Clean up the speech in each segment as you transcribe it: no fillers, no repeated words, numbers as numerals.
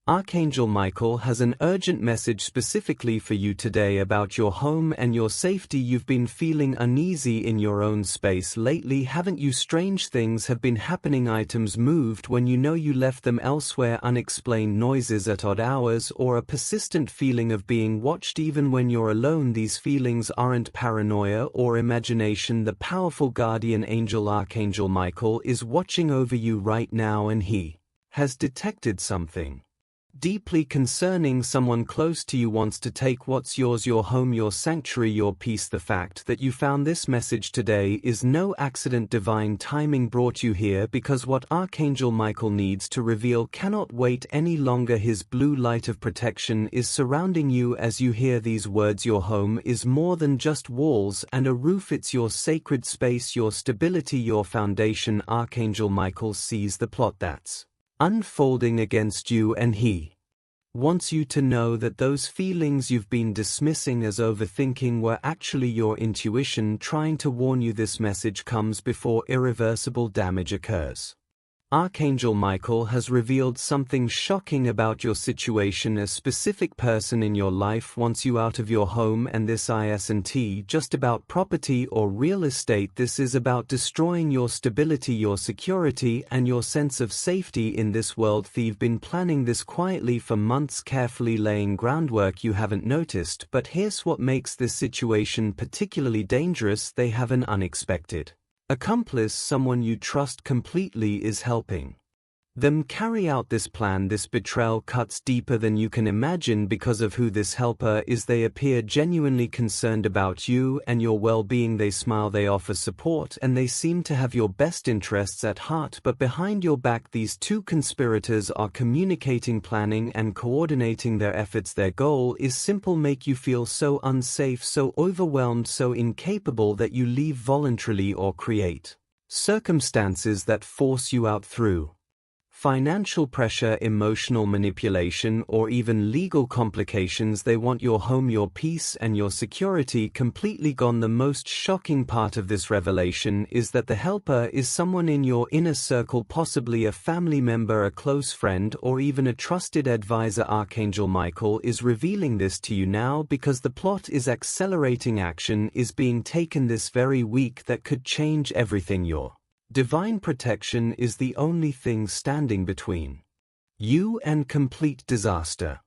Archangel Michael has an urgent message specifically for you today about your home and your safety. You've been feeling uneasy in your own space lately, haven't you? Strange things have been happening. Items moved when you know you left them elsewhere, unexplained noises at odd hours, or a persistent feeling of being watched even when you're alone. These feelings aren't paranoia or imagination. The powerful guardian angel Archangel Michael is watching over you right now, and he has detected something deeply concerning. Someone close to you wants to take what's yours, your home, your sanctuary, your peace. The fact that you found this message today is no accident. Divine timing brought you here because what Archangel Michael needs to reveal cannot wait any longer. His blue light of protection is surrounding you as you hear these words. Your home is more than just walls and a roof. It's your sacred space, your stability, your foundation. Archangel Michael sees the plot that's unfolding against you, and he wants you to know that those feelings you've been dismissing as overthinking were actually your intuition trying to warn you. This message comes before irreversible damage occurs. Archangel Michael has revealed something shocking about your situation. A specific person in your life wants you out of your home, and this isn't just about property or real estate. This is about destroying your stability, your security, and your sense of safety in this world. They've been planning this quietly for months, carefully laying groundwork you haven't noticed. But here's what makes this situation particularly dangerous: they have an unexpected accomplice. Someone you trust completely is helping them carry out this plan. This betrayal cuts deeper than you can imagine because of who this helper is. They appear genuinely concerned about you and your well-being. They smile, they offer support, and they seem to have your best interests at heart. But behind your back, these two conspirators are communicating, planning, and coordinating their efforts. Their goal is simple: make you feel so unsafe, so overwhelmed, so incapable that you leave voluntarily or create circumstances that force you out through financial pressure, emotional manipulation, or even legal complications. They want your home, your peace, and your security completely gone. The most shocking part of this revelation is that the helper is someone in your inner circle, possibly a family member, a close friend, or even a trusted advisor. Archangel Michael is revealing this to you now because the plot is accelerating. Action is being taken this very week that could change everything. Your divine protection is the only thing standing between you and complete disaster.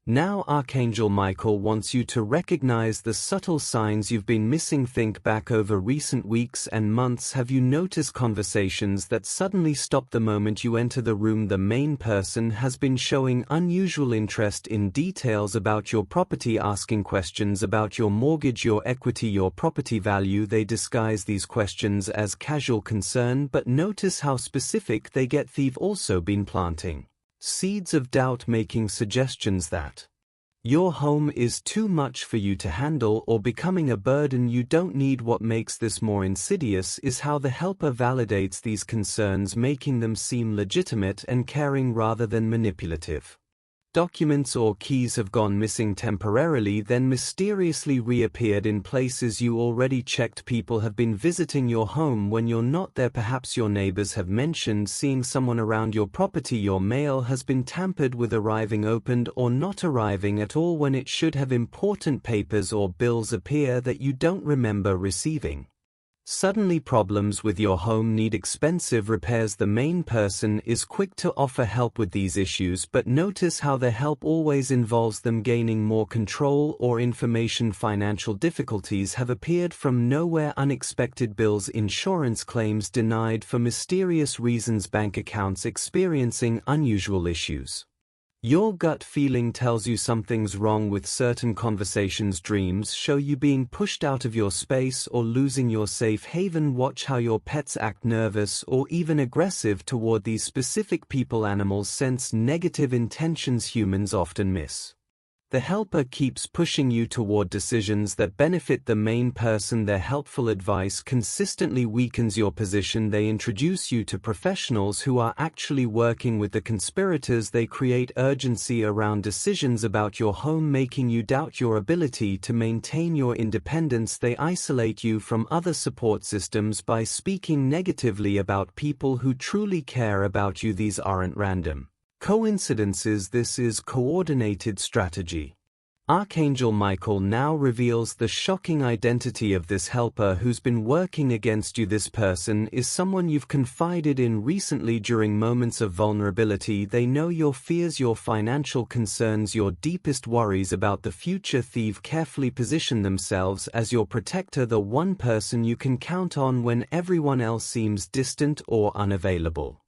Now Archangel Michael wants you to recognize the subtle signs you've been missing. Think back over recent weeks and months. Have you noticed conversations that suddenly stop the moment you enter the room? The main person has been showing unusual interest in details about your property, asking questions about your mortgage, your equity, your property value. They disguise these questions as casual concern, but notice how specific they get. They've also been planting seeds of doubt, making suggestions that your home is too much for you to handle or becoming a burden you don't need. What makes this more insidious is how the helper validates these concerns, making them seem legitimate and caring rather than manipulative. Documents or keys have gone missing temporarily, then mysteriously reappeared in places you already checked. People have been visiting your home when you're not there. Perhaps your neighbors have mentioned seeing someone around your property. Your mail has been tampered with, arriving opened or not arriving at all when it should have. Important papers or bills appear that you don't remember receiving. Suddenly problems with your home need expensive repairs. The main person is quick to offer help with these issues, but notice how the help always involves them gaining more control or information. Financial difficulties have appeared from nowhere. Unexpected bills, insurance claims denied for mysterious reasons, bank accounts experiencing unusual issues. Your gut feeling tells you something's wrong with certain conversations. Dreams show you being pushed out of your space or losing your safe haven. Watch how your pets act nervous or even aggressive toward these specific people. Animals sense negative intentions humans often miss. The helper keeps pushing you toward decisions that benefit the main person. Their helpful advice consistently weakens your position. They introduce you to professionals who are actually working with the conspirators. They create urgency around decisions about your home, making you doubt your ability to maintain your independence. They isolate you from other support systems by speaking negatively about people who truly care about you. These aren't random Coincidences? This is coordinated strategy. Archangel Michael now reveals the shocking identity of this helper who's been working against you. This person is someone you've confided in recently during moments of vulnerability. They know your fears, your financial concerns, your deepest worries about the future. They've carefully positioned themselves as your protector, the one person you can count on when everyone else seems distant or unavailable.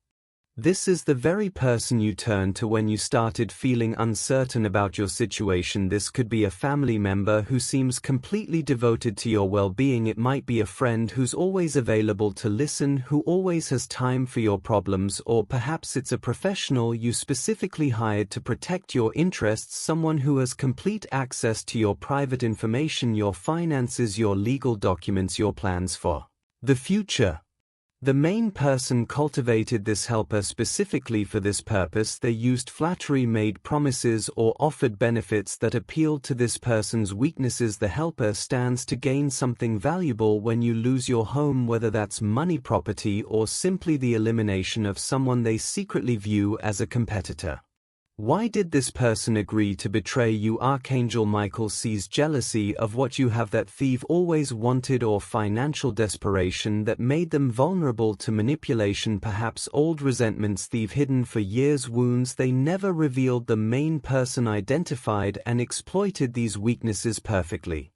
This is the very person you turn to when you started feeling uncertain about your situation. This could be a family member who seems completely devoted to your well-being. It might be a friend who's always available to listen, who always has time for your problems, or perhaps it's a professional you specifically hired to protect your interests, someone who has complete access to your private information, your finances, your legal documents, your plans for the future. The main person cultivated this helper specifically for this purpose. They used flattery, made promises, or offered benefits that appealed to this person's weaknesses. The helper stands to gain something valuable when you lose your home, whether that's money, property, or simply the elimination of someone they secretly view as a competitor. Why did this person agree to betray you? Archangel Michael sees jealousy of what you have that thief always wanted, or financial desperation that made them vulnerable to manipulation, perhaps old resentments they've hidden for years, wounds they never revealed. The main person identified and exploited these weaknesses perfectly.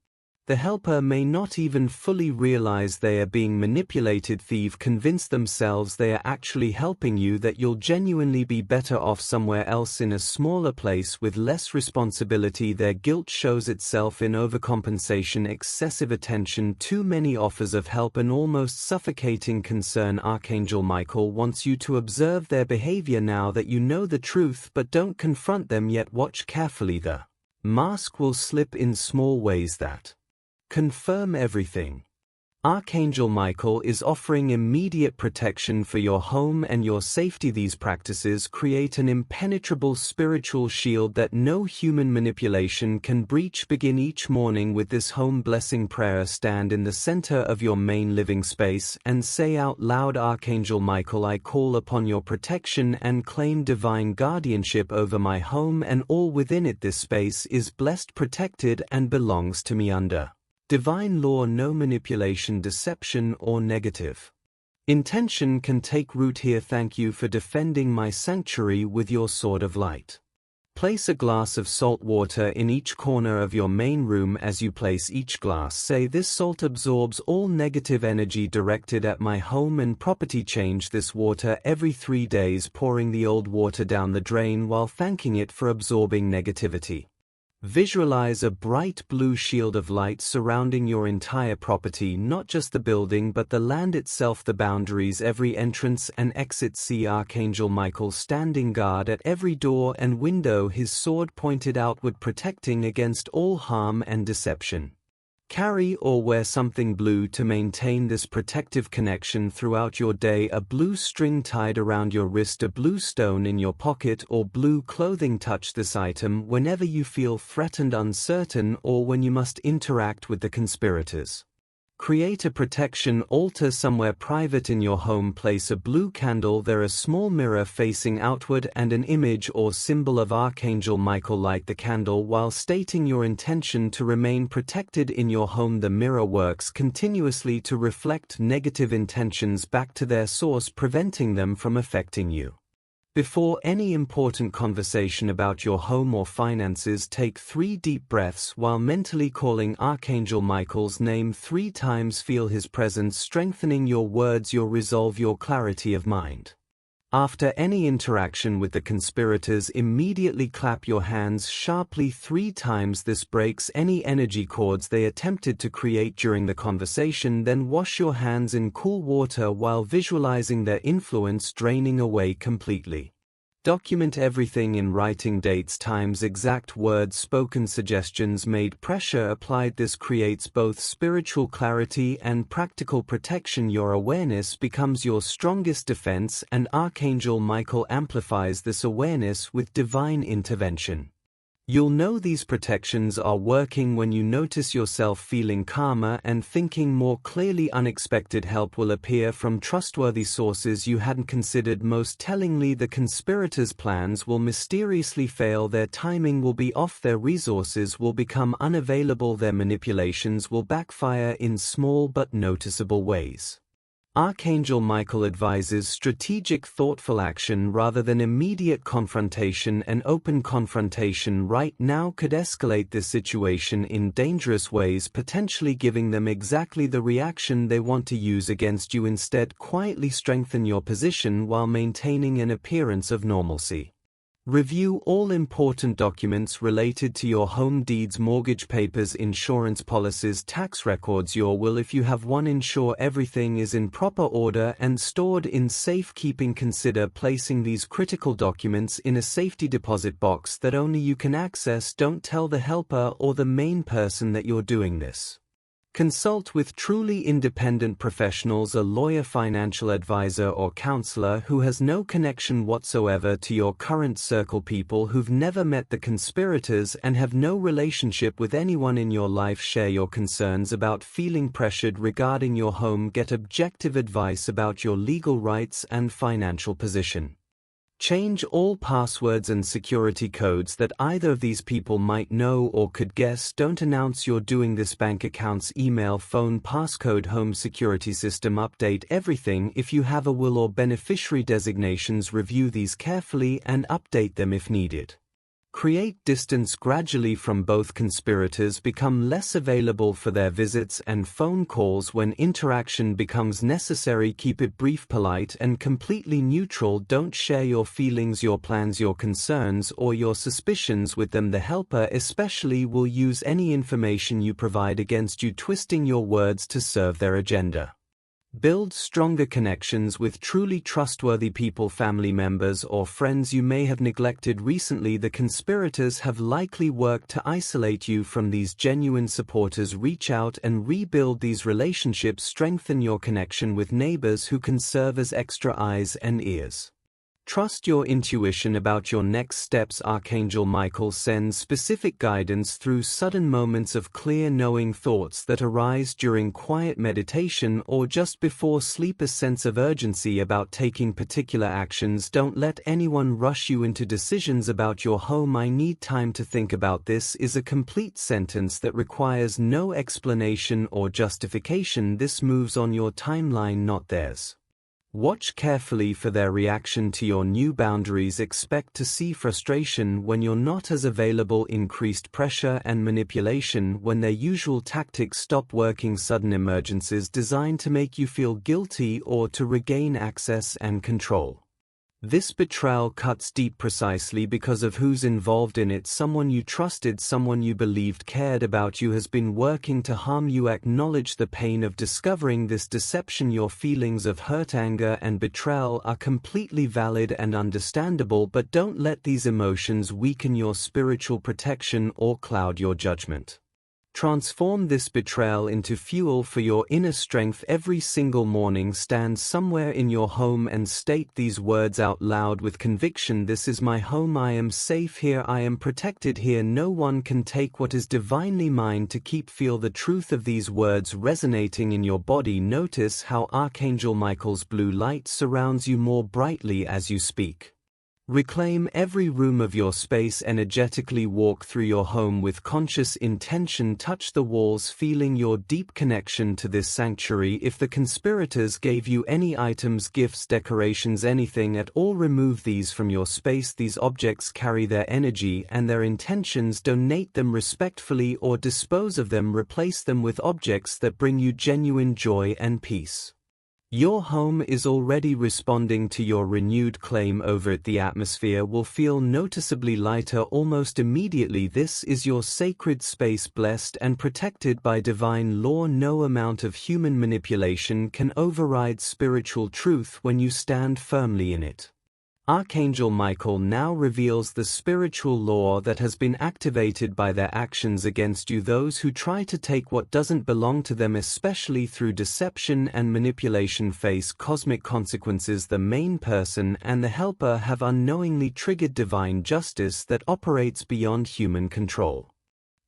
The helper may not even fully realize they are being manipulated. They've convinced themselves they are actually helping you, that you'll genuinely be better off somewhere else in a smaller place with less responsibility. Their guilt shows itself in overcompensation, excessive attention, too many offers of help, and almost suffocating concern. Archangel Michael wants you to observe their behavior now that you know the truth, but don't confront them yet. Watch carefully. The mask will slip in small ways that confirm everything. Archangel Michael is offering immediate protection for your home and your safety. These practices create an impenetrable spiritual shield that no human manipulation can breach. Begin each morning with this home blessing prayer. Stand in the center of your main living space and say out loud, Archangel Michael, I call upon your protection and claim divine guardianship over my home and all within it. This space is blessed, protected, and belongs to me under divine law. No manipulation, deception, or negative intention can take root here. Thank you for defending my sanctuary with your sword of light. Place a glass of salt water in each corner of your main room. As you place each glass, say, this salt absorbs all negative energy directed at my home and property. Change this water every 3 days, pouring the old water down the drain while thanking it for absorbing negativity. Visualize a bright blue shield of light surrounding your entire property, not just the building but the land itself, the boundaries, every entrance and exit. See Archangel Michael standing guard at every door and window, his sword pointed outward, protecting against all harm and deception. Carry or wear something blue to maintain this protective connection throughout your day. A blue string tied around your wrist, a blue stone in your pocket, or blue clothing. Touch this item whenever you feel threatened, uncertain, or when you must interact with the conspirators. Create a protection altar somewhere private in your home. Place a blue candle there, a small mirror facing outward, and an image or symbol of Archangel Michael. Light the candle while stating your intention to remain protected in your home. The mirror works continuously to reflect negative intentions back to their source, preventing them from affecting you. Before any important conversation about your home or finances, take 3 deep breaths while mentally calling Archangel Michael's name 3 times. Feel his presence strengthening your words, your resolve, your clarity of mind. After any interaction with the conspirators, immediately clap your hands sharply 3 times. This breaks any energy cords they attempted to create during the conversation. Then wash your hands in cool water while visualizing their influence draining away completely. Document everything in writing: dates, times, exact words spoken, suggestions made, pressure applied. This creates both spiritual clarity and practical protection. Your awareness becomes your strongest defense, and Archangel Michael amplifies this awareness with divine intervention. You'll know these protections are working when you notice yourself feeling calmer and thinking more clearly. Unexpected help will appear from trustworthy sources you hadn't considered. Most tellingly, the conspirators' plans will mysteriously fail. Their timing will be off. Their resources will become unavailable. Their manipulations will backfire in small but noticeable ways. Archangel Michael advises strategic, thoughtful action rather than immediate confrontation. An open confrontation right now could escalate this situation in dangerous ways, potentially giving them exactly the reaction they want to use against you. Instead, quietly strengthen your position while maintaining an appearance of normalcy. Review all important documents related to your home: deeds, mortgage papers, insurance policies, tax records, your will if you have one. Ensure everything is in proper order and stored in safekeeping. Consider placing these critical documents in a safety deposit box that only you can access. Don't tell the helper or the main person that you're doing this. Consult with truly independent professionals, a lawyer, financial advisor, or counselor who has no connection whatsoever to your current circle. People who've never met the conspirators and have no relationship with anyone in your life. Share your concerns about feeling pressured regarding your home. Get objective advice about your legal rights and financial position. Change all passwords and security codes that either of these people might know or could guess. Don't announce you're doing this. Bank accounts, email, phone, passcode, home security system. Update everything. If you have a will or beneficiary designations, review these carefully and update them if needed. Create distance gradually from both conspirators. Become less available for their visits and phone calls when interaction becomes necessary. Keep it brief, polite, and completely neutral. Don't share your feelings, your plans, your concerns, or your suspicions with them. The helper especially will use any information you provide against you, twisting your words to serve their agenda. Build stronger connections with truly trustworthy people, family members, or friends you may have neglected recently. The conspirators have likely worked to isolate you from these genuine supporters. Reach out and rebuild these relationships. Strengthen your connection with neighbors who can serve as extra eyes and ears. Trust your intuition about your next steps. Archangel Michael sends specific guidance through sudden moments of clear knowing, thoughts that arise during quiet meditation or just before sleep. A sense of urgency about taking particular actions. Don't let anyone rush you into decisions about your home. I need time to think about this is a complete sentence that requires no explanation or justification. This moves on your timeline, not theirs. Watch carefully for their reaction to your new boundaries. Expect to see frustration when you're not as available, increased pressure and manipulation when their usual tactics stop working, sudden emergencies designed to make you feel guilty or to regain access and control. This betrayal cuts deep precisely because of who's involved in it. Someone you trusted, someone you believed cared about you, has been working to harm you. Acknowledge the pain of discovering this deception. Your feelings of hurt, anger, and betrayal are completely valid and understandable, but don't let these emotions weaken your spiritual protection or cloud your judgment. Transform this betrayal into fuel for your inner strength. Every single morning, stand somewhere in your home and state these words out loud with conviction. This is my home. I am safe here. I am protected here. No one can take what is divinely mine. To keep, feel the truth of these words resonating in your body. Notice how Archangel Michael's blue light surrounds you more brightly as you speak. Reclaim every room of your space. Energetically walk through your home with conscious intention. Touch the walls, feeling your deep connection to this sanctuary. If the conspirators gave you any items, gifts, decorations, anything at all, remove these from your space. These objects carry their energy and their intentions. Donate them respectfully or dispose of them. Replace them with objects that bring you genuine joy and peace. Your home is already responding to your renewed claim over it. The atmosphere will feel noticeably lighter almost immediately. This is your sacred space, blessed and protected by divine law. No amount of human manipulation can override spiritual truth when you stand firmly in it. Archangel Michael now reveals the spiritual law that has been activated by their actions against you, those who try to take what doesn't belong to them, especially through deception and manipulation, face cosmic consequences. The main person and the helper have unknowingly triggered divine justice that operates beyond human control.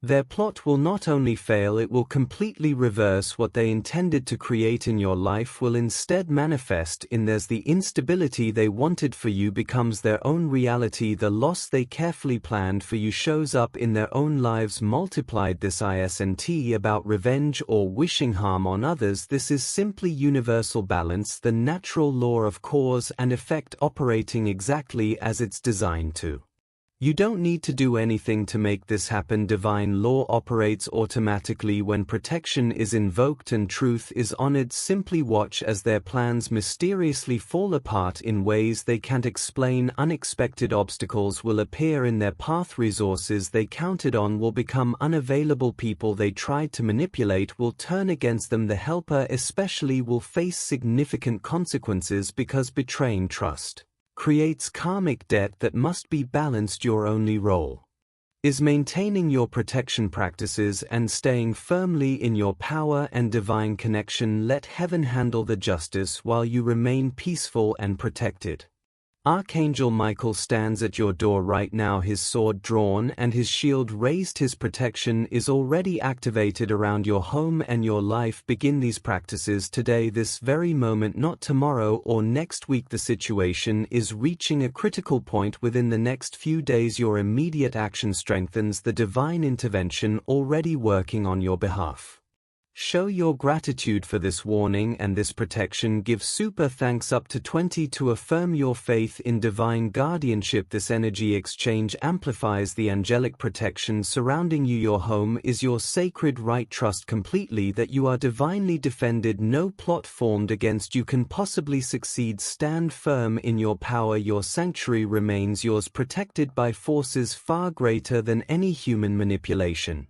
Their plot will not only fail, it will completely reverse what they intended to create in your life, will instead manifest in theirs. The instability they wanted for you becomes their own reality. The loss they carefully planned for you shows up in their own lives multiplied. This isn't about revenge or wishing harm on others. This is simply universal balance, the natural law of cause and effect operating exactly as it's designed to. You don't need to do anything to make this happen. Divine law operates automatically when protection is invoked and truth is honored. Simply watch as their plans mysteriously fall apart in ways they can't explain. Unexpected obstacles will appear in their path. Resources they counted on will become unavailable. People they tried to manipulate will turn against them. The helper especially will face significant consequences because betraying trust creates karmic debt that must be balanced. Your only role is maintaining your protection practices and staying firmly in your power and divine connection. Let heaven handle the justice while you remain peaceful and protected. Archangel Michael stands at your door right now, his sword drawn and his shield raised. His protection is already activated around your home and your life. Begin these practices today, this very moment, not tomorrow or next week. The situation is reaching a critical point within the next few days. Your immediate action strengthens the divine intervention already working on your behalf. Show your gratitude for this warning and this protection. Give super thanks up to 20 to affirm your faith in divine guardianship. This energy exchange amplifies the angelic protection surrounding you. Your home is your sacred right. Trust completely that you are divinely defended. No plot formed against you can possibly succeed. Stand firm in your power. Your sanctuary remains yours, protected by forces far greater than any human manipulation.